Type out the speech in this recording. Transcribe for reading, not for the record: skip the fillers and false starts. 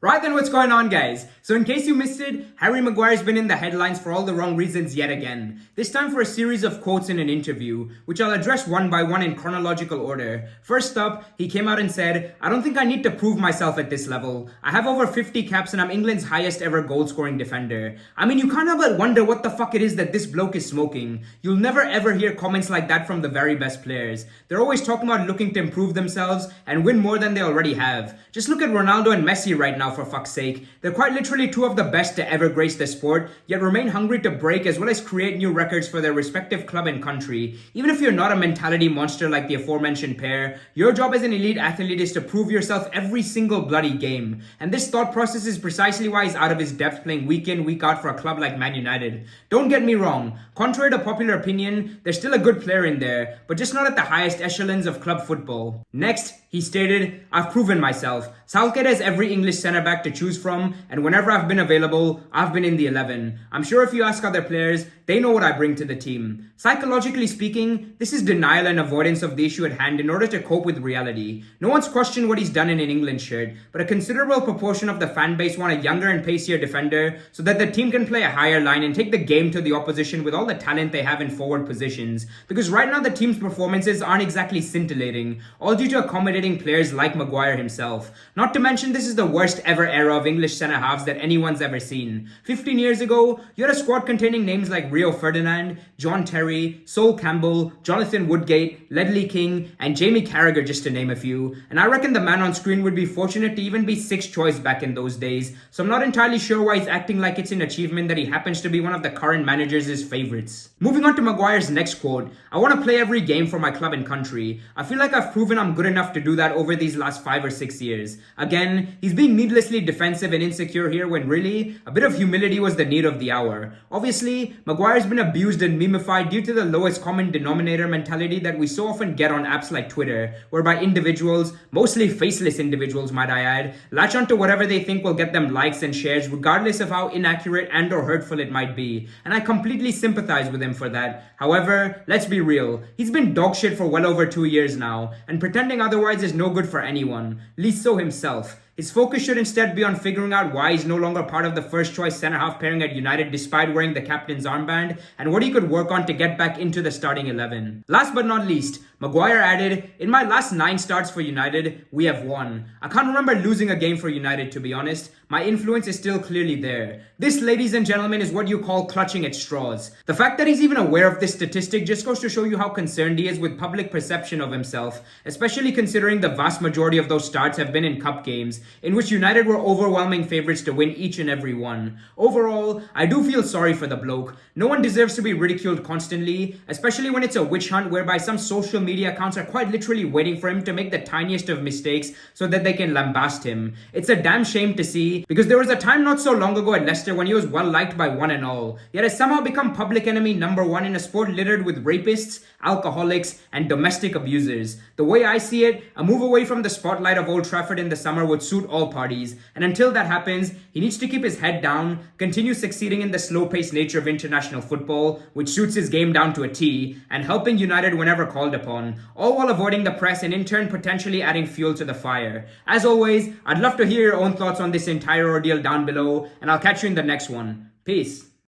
Right then, what's going on, guys? So in case you missed it, Harry Maguire's been in the headlines for all the wrong reasons yet again. This time for a series of quotes in an interview, which I'll address one by one in chronological order. First up, he came out and said, "I don't think I need to prove myself at this level. I have over 50 caps and I'm England's highest ever goal-scoring defender." I mean, you can't help but wonder what the fuck it is that this bloke is smoking. You'll never ever hear comments like that from the very best players. They're always talking about looking to improve themselves and win more than they already have. Just look at Ronaldo and Messi right now, for fuck's sake. They're quite literally two of the best to ever grace the sport, yet remain hungry to break as well as create new records for their respective club and country. Even if you're not a mentality monster like the aforementioned pair, your job as an elite athlete is to prove yourself every single bloody game. And this thought process is precisely why he's out of his depth playing week in, week out for a club like Man United. Don't get me wrong, contrary to popular opinion, there's still a good player in there, but just not at the highest echelons of club football. Next, he stated, "I've proven myself. Southgate has every English centre-back to choose from, and whenever I've been available, I've been in the 11. I'm sure if you ask other players, they know what I bring to the team." Psychologically speaking, this is denial and avoidance of the issue at hand in order to cope with reality. No one's questioned what he's done in an England shirt, but a considerable proportion of the fan base want a younger and pacier defender so that the team can play a higher line and take the game to the opposition with all the talent they have in forward positions. Because right now the team's performances aren't exactly scintillating, all due to accommodating players like Maguire himself. Not to mention, this is the worst ever era of English centre-halves that anyone's ever seen. 15 years ago, you had a squad containing names like Rio Ferdinand, John Terry, Sol Campbell, Jonathan Woodgate, Ledley King, and Jamie Carragher, just to name a few. And I reckon the man on screen would be fortunate to even be sixth choice back in those days, so I'm not entirely sure why he's acting like it's an achievement that he happens to be one of the current managers' favourites. Moving on to Maguire's next quote, "I want to play every game for my club and country. I feel like I've proven I'm good enough to do that over these last 5 or 6 years. Again, he's being needlessly defensive and insecure here when really, a bit of humility was the need of the hour. Obviously, Maguire's been abused and memeified due to the lowest common denominator mentality that we so often get on apps like Twitter, whereby individuals, mostly faceless individuals might I add, latch onto whatever they think will get them likes and shares regardless of how inaccurate and or hurtful it might be. And I completely sympathize with him for that. However, let's be real, he's been dogshit for well over 2 years now, and pretending otherwise is no good for anyone, least so himself. His focus should instead be on figuring out why he's no longer part of the first choice centre-half pairing at United despite wearing the captain's armband, and what he could work on to get back into the starting 11. Last but not least, Maguire added, "In my last 9 starts for United, we have won. I can't remember losing a game for United, to be honest. My influence is still clearly there." This, ladies and gentlemen, is what you call clutching at straws. The fact that he's even aware of this statistic just goes to show you how concerned he is with public perception of himself, especially considering the vast majority of those starts have been in cup games, in which United were overwhelming favourites to win each and every one. Overall, I do feel sorry for the bloke. No one deserves to be ridiculed constantly, especially when it's a witch hunt whereby some social media accounts are quite literally waiting for him to make the tiniest of mistakes so that they can lambast him. It's a damn shame to see, because there was a time not so long ago at Leicester when he was well liked by one and all, yet has somehow become public enemy number 1 in a sport littered with rapists, alcoholics, and domestic abusers. The way I see it, a move away from the spotlight of Old Trafford in the summer would suit all parties, and until that happens, he needs to keep his head down, continue succeeding in the slow-paced nature of international football, which suits his game down to a T, and helping United whenever called upon, all while avoiding the press and in turn potentially adding fuel to the fire. As always, I'd love to hear your own thoughts on this entire ordeal down below, and I'll catch you in the next one. Peace.